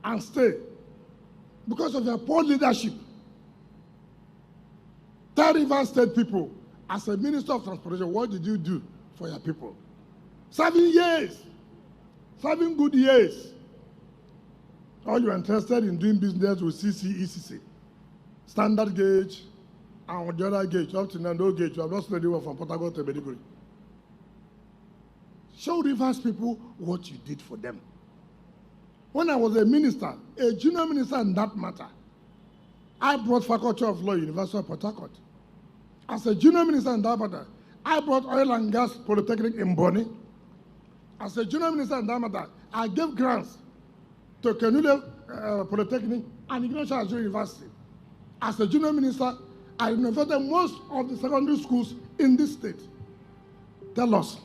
and stay because of their poor leadership. Tell Rivers State people, as a Minister of Transportation, what did you do for your people? 7 years, 7 good years. All you are interested in doing business with CCECC, standard gauge, and the other gauge, up to now, no gauge. You have not studied from Port Harcourt to Maiduguri. Show Rivers people what you did for them. When I was a minister, a junior minister in that matter, I brought Faculty of Law, University of Port Harcourt. As a junior minister in that matter, I brought Oil and Gas Polytechnic in Bonny. As a junior minister in that matter, I gave grants to Kenule Polytechnic and Ignorant University. As a junior minister, I renovated most of the secondary schools in this state. Tell us,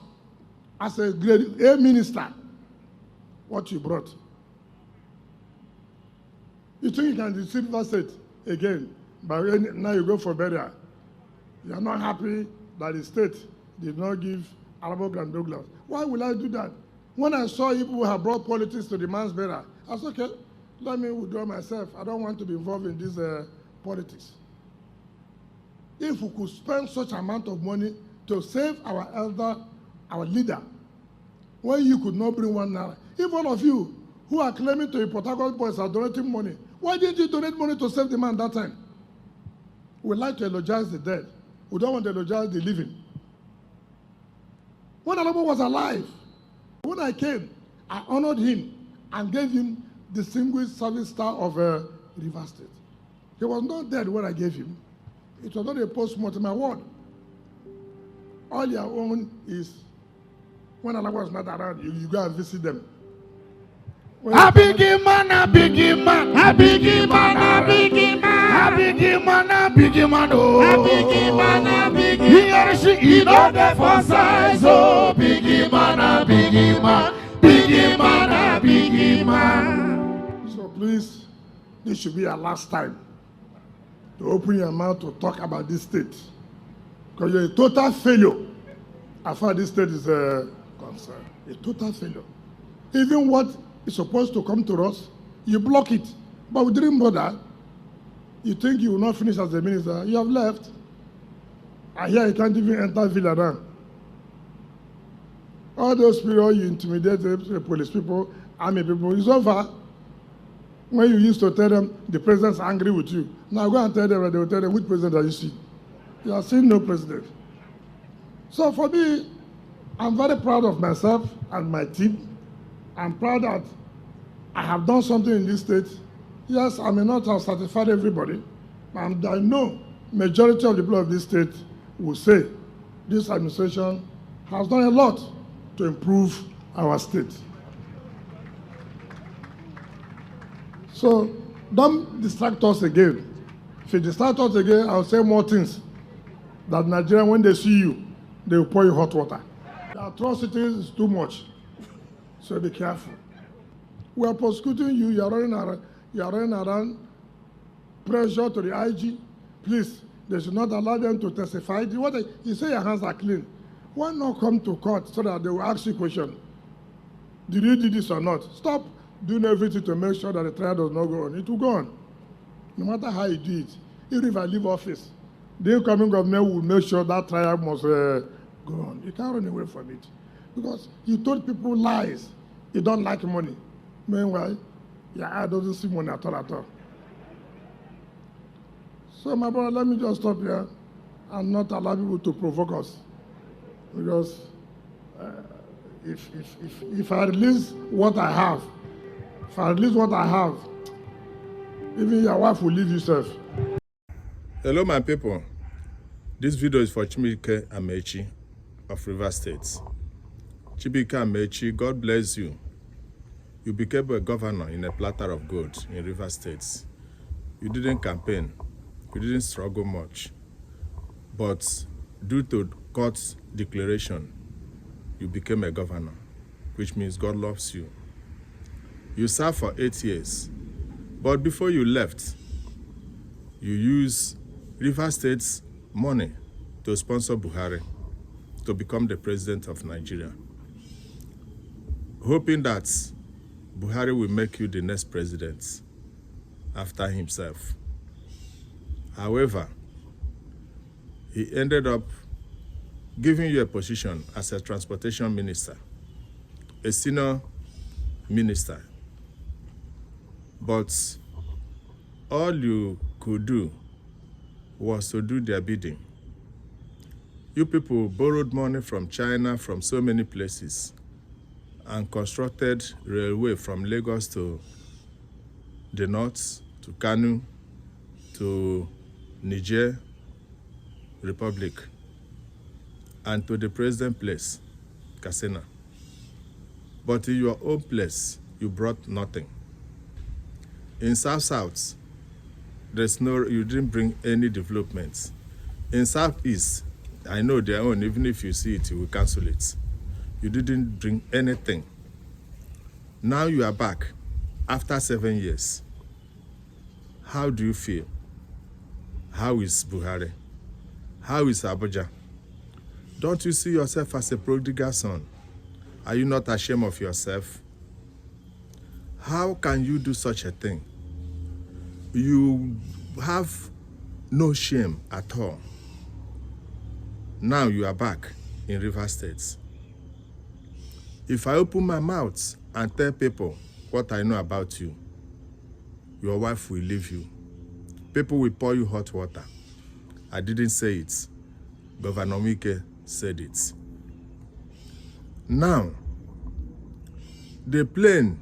as a grade A minister, what you brought. You think you can deceive Rivers State again, but now you go for burial. You are not happy that the state did not give Arabo and Douglas. Why will I do that? When I saw people who have brought politics to the man's burial, I said, okay, let me withdraw myself. I don't want to be involved in this politics. If we could spend such amount of money to save our elder, our leader, when you could not bring 1 naira. If all of you who are claiming to be Port Harcourt boys are donating money, why didn't you donate money to save the man that time? We like to eulogize the dead. We don't want to eulogize the living. When Alabo was alive, when I came, I honored him and gave him Distinguished Service Star of Rivers State. He was not dead when I gave him. It was not a post-mortem award. All your own is, when Allah was not around, you go and visit them. A biggie man, a biggie man, a biggie man, a biggie man, a biggie man, a biggie man, oh, a biggie man, a biggie man. He or she, he know the for size, oh, biggie man, a biggie man, biggie man, a biggie man. So please, this should be our last time to open your mouth to talk about this state, because you're a total failure as far as this state is concerned. A total failure. Even what is supposed to come to us, you block it. But we didn't bother. You think you will not finish as a minister, you have left. I hear you can't even enter Villa now. All those people you intimidate the police people, army people, it's over. When you used to tell them the president's angry with you, now go and tell them, and they will tell them, which president are you seeing? You are seeing no president. So for me, I'm very proud of myself and my team. I'm proud that I have done something in this state. Yes, I may not have satisfied everybody, but I know majority of the people of this state will say this administration has done a lot to improve our state. So don't distract us again. If you distract us again, I'll say more things that Nigerians, when they see you, they will pour you hot water. The atrocities is too much, so be careful. We are prosecuting you. You are running around. Pressure to the IG. Please, they should not allow them to testify. You say your hands are clean. Why not come to court so that they will ask you questions? Did you do this or not? Stop doing everything to make sure that the trial does not go on. It will go on, no matter how you do it. Even if I leave office, the incoming government will make sure that trial must go on. You can't run away from it, because you told people lies. You don't like money. Meanwhile, your eye doesn't see money at all. So, my brother, let me just stop here and not allow people to provoke us. Because if I release what I have, even your wife will leave you safe. Hello, my people. This video is for Chibuike Amaechi of Rivers State. Chibuike Amaechi, God bless you. You became a governor in a platter of gold in Rivers State. You didn't campaign. You didn't struggle much. But due to God's declaration, you became a governor, which means God loves you. You served for 8 years. But before you left, you used Rivers State's money to sponsor Buhari to become the president of Nigeria, hoping that Buhari will make you the next president after himself. However, he ended up giving you a position as a transportation minister, a senior minister. But all you could do was to do their bidding. You people borrowed money from China, from so many places, and constructed railway from Lagos to the north, to Kanu, to Niger Republic, and to the president place, Katsina. But in your own place, you brought nothing. In South, you didn't bring any developments. In Southeast, I know their own, even if you see it, you will cancel it. You didn't bring anything. Now you are back after 7 years. How do you feel? How is Buhari? How is Abuja? Don't you see yourself as a prodigal son? Are you not ashamed of yourself? How can you do such a thing? You have no shame at all. Now you are back in Rivers State. If I open my mouth and tell people what I know about you, your wife will leave you. People will pour you hot water. I didn't say it. Governor Wike said it. Now, the plane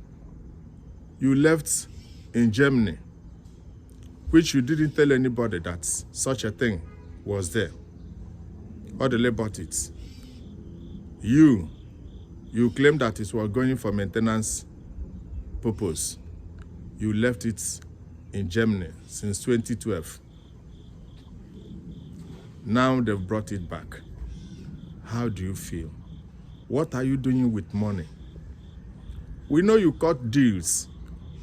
you left in Germany, which you didn't tell anybody that such a thing was there, or they bought it. You claimed that it was going for maintenance purpose. You left it in Germany since 2012. Now they've brought it back. How do you feel? What are you doing with money? We know you cut deals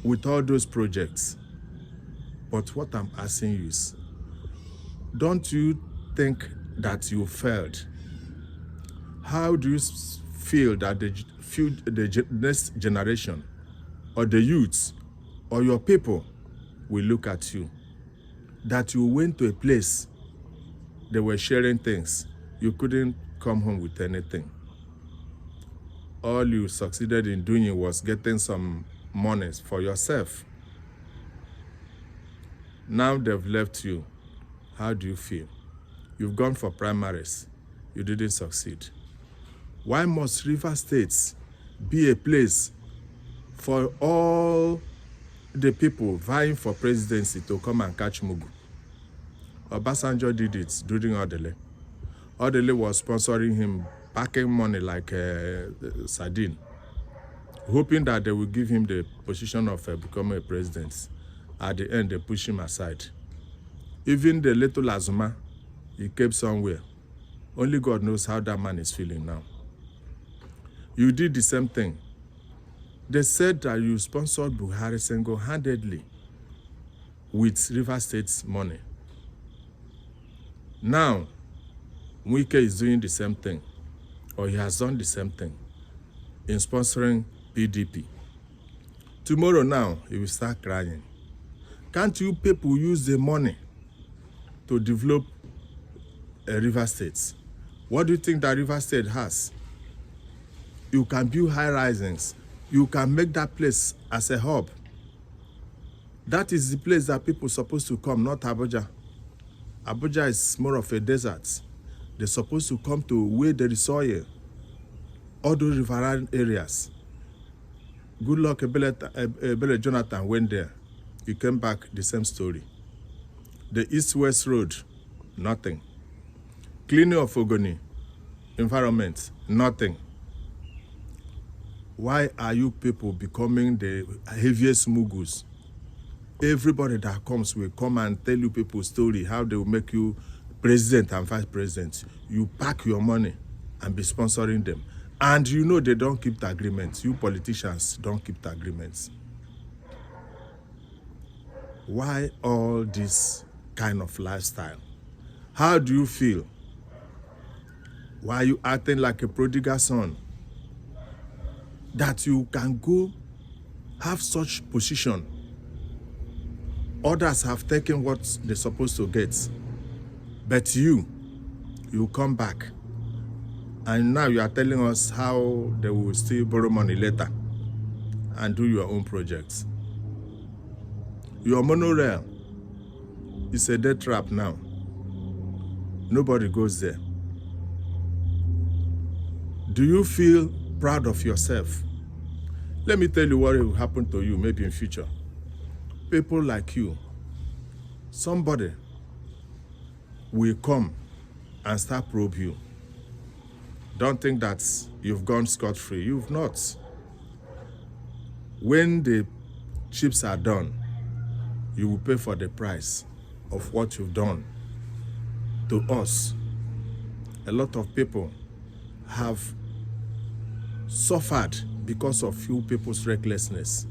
with all those projects. But what I'm asking you is, don't you think that you failed? How do you feel that the next generation or the youths or your people will look at you? That you went to a place, they were sharing things, you couldn't come home with anything. All you succeeded in doing was getting some money for yourself. Now they've left you. How do you feel? You've gone for primaries. You didn't succeed. Why must River States be a place for all the people vying for presidency to come and catch Mugu? Obasanjo did it during Odele. Odele was sponsoring him, packing money like a sardine, hoping that they will give him the position of becoming a president. At the end, they push him aside. Even the little Azuma, he kept somewhere. Only God knows how that man is feeling now. You did the same thing. They said that you sponsored Buhari single-handedly with River State's money. Now, Wike is doing the same thing, or he has done the same thing in sponsoring PDP. Tomorrow now, he will start crying. Can't you people use the money to develop a River State? What do you think that River State has? You can build high risings. You can make that place as a hub. That is the place that people are supposed to come, not Abuja. Abuja is more of a desert. They're supposed to come to where there is oil, all those riverine areas. Good luck, Ebele Jonathan went there. He came back, the same story. The East-West Road, nothing. Cleaning of Ogoni, environment, nothing. Why are you people becoming the heaviest mugus? Everybody that comes will come and tell you people's story, how they will make you president and vice president. You pack your money and be sponsoring them. And you know they don't keep the agreements. You politicians don't keep the agreements. Why all this kind of lifestyle? How do you feel? Why are you acting like a prodigal son? That you can go have such position. Others have taken what they're supposed to get. But you come back. And now you are telling us how they will still borrow money later and do your own projects. Your monorail is a death trap now. Nobody goes there. Do you feel proud of yourself? Let me tell you what will happen to you maybe in future. People like you, somebody will come and start probe you. Don't think that you've gone scot-free. You've not. When the chips are done, you will pay for the price of what you've done to us. A lot of people have suffered because of few people's recklessness.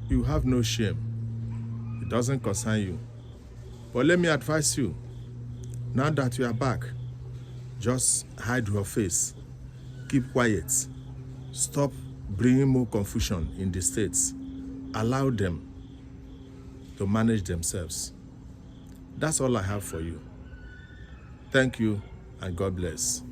You have no shame. It doesn't concern you. But let me advise you, now that you are back, just hide your face. Keep quiet. Stop bringing more confusion in the states. Allow them to manage themselves. That's all I have for you. Thank you, and God bless.